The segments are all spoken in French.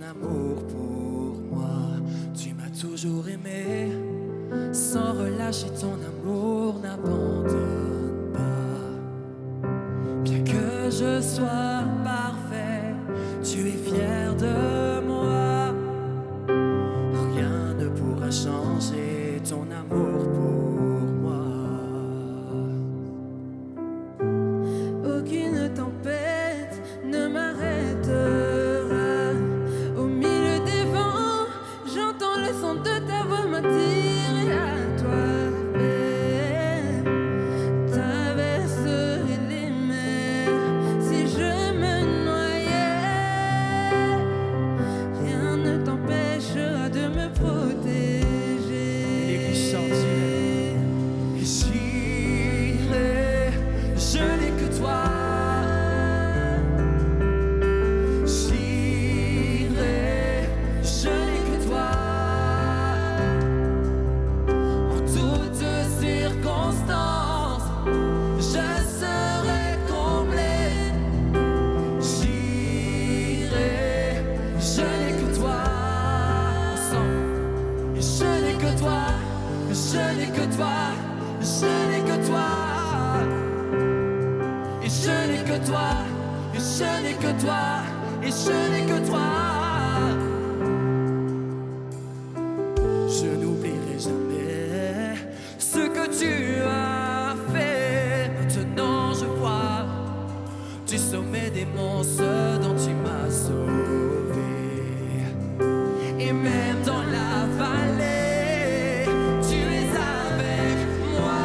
amour pour moi. Tu m'as toujours aimé, sans relâcher ton amour, n'abandonne pas. Bien que je sois parfait, tu es fier de moi. Rien ne pourra changer ton amour pour moi. Aucune tempête ne m'arrêtera. Au milieu des vents, j'entends le son de ta voix m'attirer à toi. Traverserai les mers si je me noyais. Rien ne t'empêchera de me protéger. Et puis chantirai, et j'irai, je n'ai que toi. J'irai, je n'ai que toi. En toutes circonstances, je serai comblé. J'irai, je n'ai que toi. Ensemble. Et je n'ai que toi, je n'ai que toi, je n'ai que toi. Et je n'ai que toi, et je n'ai que toi, et je n'ai que toi. Je n'oublierai jamais ce que tu as fait. Maintenant je vois du sommet des monts ce dont tu m'as sauvé. Et même dans la vallée, tu es avec moi.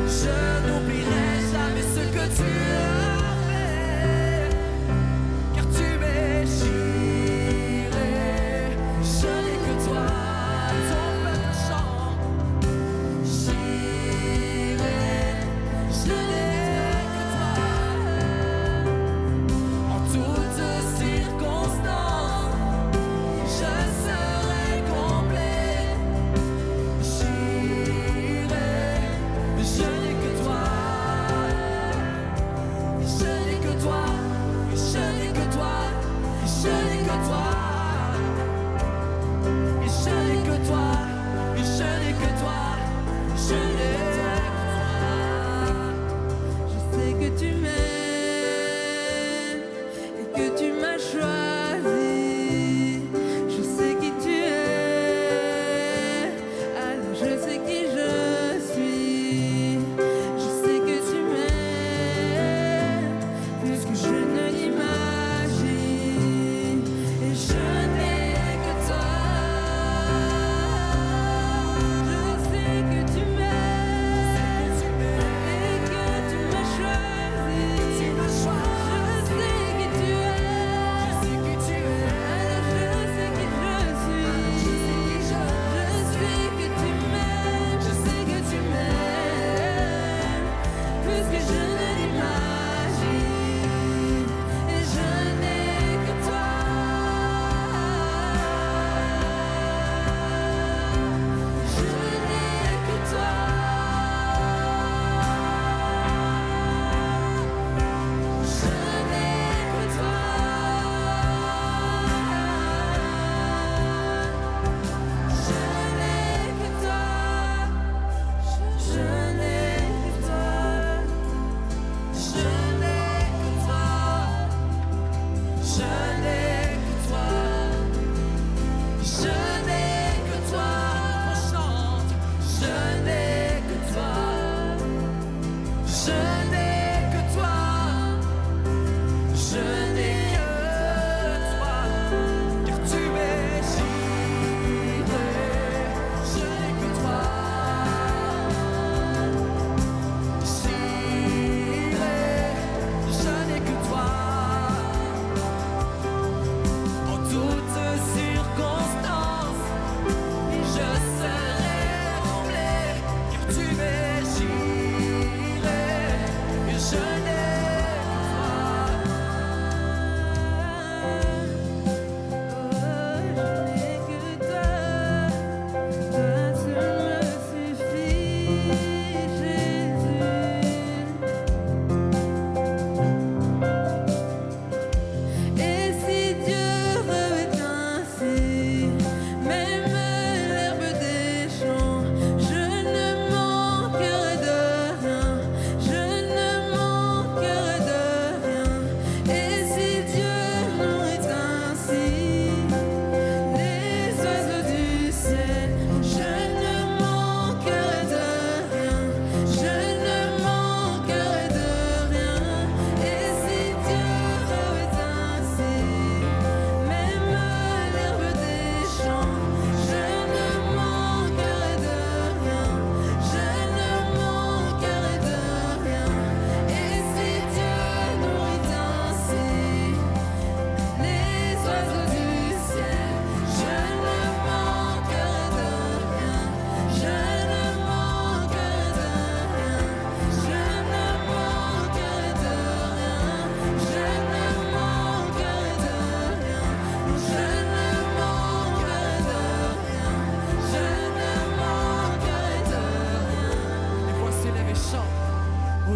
Je n'oublierai jamais ce que tu as fait, car tu m'es j'irai. Je n'ai que toi, ton peuple chante. J'irai, je n'ai que toi. En toutes circonstances, je serai comblé. J'irai, je n'ai que toi. Je n'ai que toi, je n'ai que toi, je n'ai que toi. Et je n'ai que toi, et je n'ai que toi, je n'ai que toi. Je sais que tu m'aimes et que tu m'as choisi. Je sais qui tu es, alors je sais qui je suis. Je sais que tu m'aimes plus que je ne l'imagine. Et je n'ai que toi. Je sais que tu m'aimes et que tu m'as choisi. Je sais qui tu es. Alors je sais qui je suis. Je sais que tu m'aimes.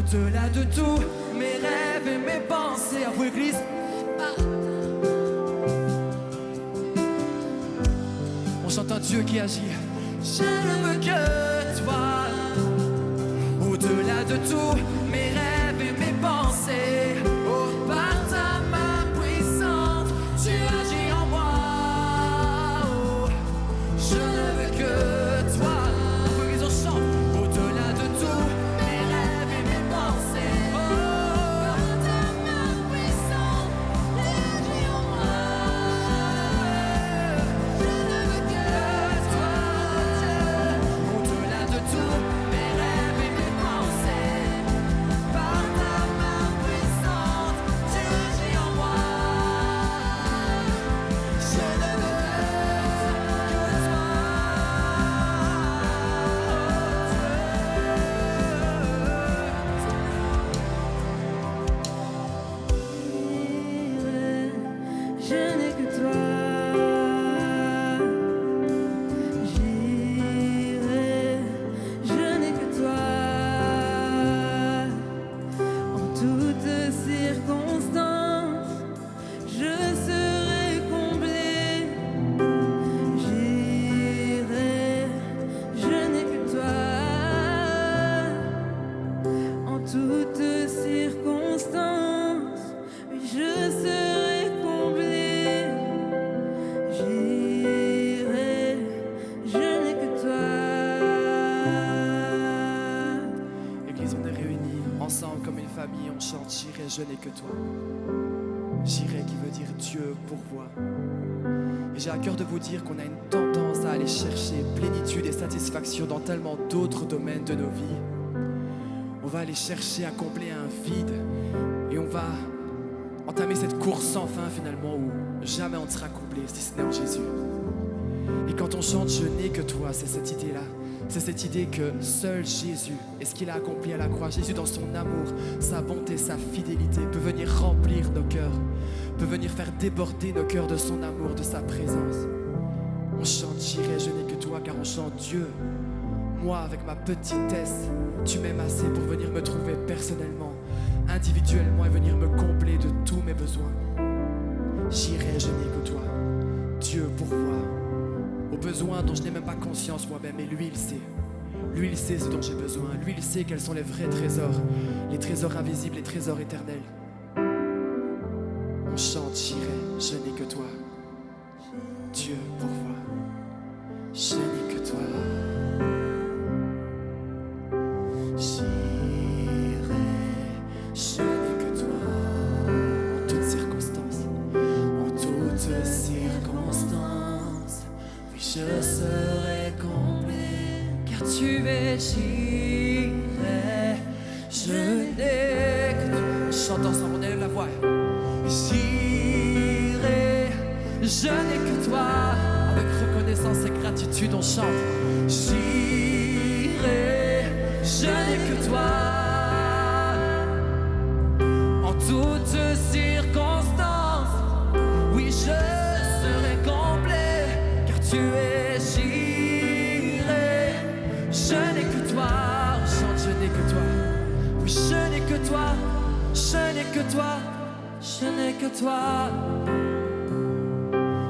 Au-delà de tout, mes rêves et mes pensées. À vous, Église. On chante un Dieu qui agit. Je ne veux que toi. Au-delà de tout, mes rêves et mes pensées. Oh, par ta main puissante, tu agis en moi. Oh, je ne veux que toi. Faut qu'ils en chantent. Au-delà de tout, mes rêves et mes pensées. Oh, par ta main puissante, tu agis en moi. Je ne veux que toi. Au-delà de tout, mes rêves et mes pensées. Par ta main puissante, tu agis en moi. Je ne veux que toi. Je n'ai que toi. J'irai, je n'ai que toi. En toutes circonstances, je serai comblé. J'irai, je n'ai que toi. En toutes circonstances, oui, je serai comblé. J'irai, je n'ai que toi. Église, on est réunis ensemble comme une famille, on chante J'irai, je n'ai que toi. J'irai qui veut dire Dieu pourvoit. Et j'ai à cœur de vous dire qu'on a une tendance à aller chercher plénitude et satisfaction dans tellement d'autres domaines de nos vies. On va aller chercher à combler un vide et on va entamer cette course sans fin finalement où jamais on ne sera comblé si ce n'est en Jésus. Et quand on chante Je n'ai que toi, c'est cette idée-là. C'est cette idée que seul Jésus et ce qu'il a accompli à la croix, Jésus dans son amour, sa bonté, sa fidélité peut venir remplir nos cœurs, peut venir faire déborder nos cœurs de son amour, de sa présence. On chante J'irai, je n'ai que toi car on chante Dieu. Moi avec ma petitesse, tu m'aimes assez pour venir me trouver personnellement, individuellement et venir me combler de tous mes besoins. J'irai, je n'ai que toi. Dieu pourvoit aux besoins dont je n'ai même pas conscience moi-même, et lui il sait. Lui il sait ce dont j'ai besoin. Lui il sait quels sont les vrais trésors, les trésors invisibles, les trésors éternels. On chante J'irai, je n'ai que toi. Dieu pourvoit. Je n'ai que toi. J'irai, je n'ai que toi. En toutes circonstances, en toutes circonstances, oui je serai comblé, car tu es j'irai, je n'ai que toi. Chante ensemble, on élève la voix. J'irai, je n'ai que toi. Avec reconnaissance et gratitude, on chante. J'irai, je n'ai que toi. En toutes circonstances, oui je serai comblé, car tu es j'irai. Je n'ai que toi, on chante je n'ai que toi. Oui je n'ai que toi, je n'ai que toi, je n'ai que toi.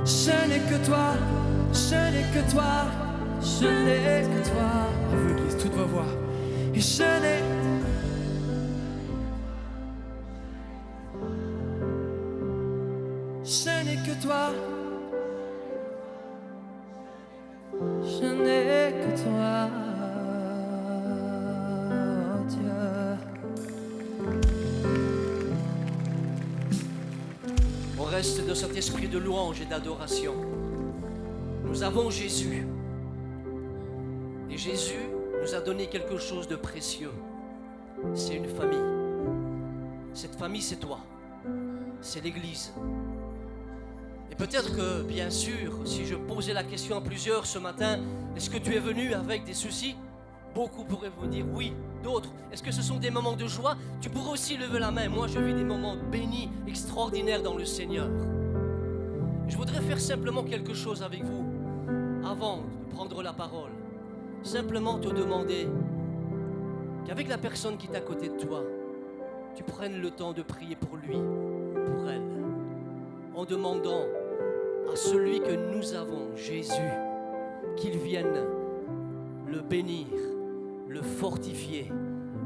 Je n'ai que toi, je n'ai que toi, je n'ai que toi. À vous Église, toutes vos voix. Et je n'ai que toi. Je n'ai que toi, Dieu. On reste dans cet esprit de louange et d'adoration. Nous avons Jésus. Et Jésus nous a donné quelque chose de précieux. C'est une famille. Cette famille, c'est toi. C'est l'Église. Et peut-être que, bien sûr, si je posais la question à plusieurs ce matin, est-ce que tu es venu avec des soucis? Beaucoup pourraient vous dire oui. D'autres, est-ce que ce sont des moments de joie? Tu pourrais aussi lever la main. Moi, je vis des moments bénis, extraordinaires dans le Seigneur. Je voudrais faire simplement quelque chose avec vous avant de prendre la parole. Simplement te demander, qu'avec la personne qui est à côté de toi, tu prennes le temps de prier pour lui, pour elle, en demandant à celui que nous avons, Jésus, qu'il vienne le bénir, le fortifier,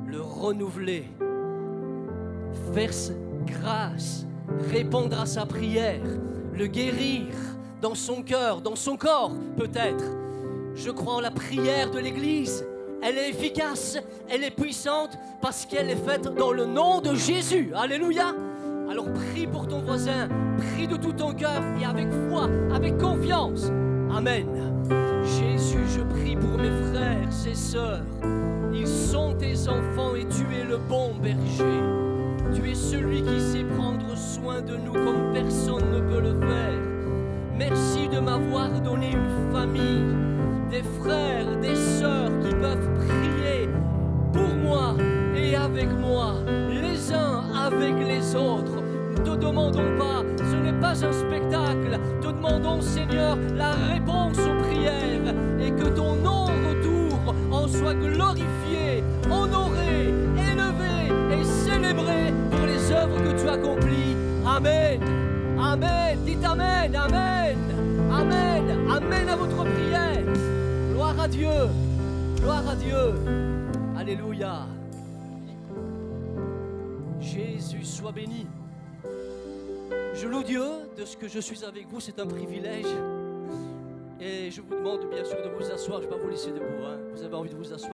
le renouveler, faire grâce, répondre à sa prière, le guérir dans son cœur, dans son corps peut-être. Je crois en la prière de l'Église. Elle est efficace, elle est puissante parce qu'elle est faite dans le nom de Jésus. Alléluia. Alors prie pour ton voisin, prie de tout ton cœur et avec foi, avec confiance. Amen. Jésus, je prie pour mes frères et sœurs. Ils sont tes enfants et tu es le bon berger. Tu es celui qui sait prendre soin de nous comme personne ne peut le faire. Merci de m'avoir donné une famille, des frères, des sœurs qui peuvent prier pour moi et avec moi, les uns avec les autres. Ne te demandons pas, ce n'est pas un spectacle. Te demandons, Seigneur, la réponse aux prières et que ton nom retour en soit glorifié, honoré, élevé et célébré pour les œuvres que tu accomplis. Amen. Amen. Dites Amen. Amen. Amen. Amen à votre prière. Gloire à Dieu. Gloire à Dieu. Alléluia. Jésus soit béni. Je loue Dieu de ce que je suis avec vous, c'est un privilège. Et je vous demande bien sûr de vous asseoir, je ne vais pas vous laisser debout. Vous avez envie de vous asseoir.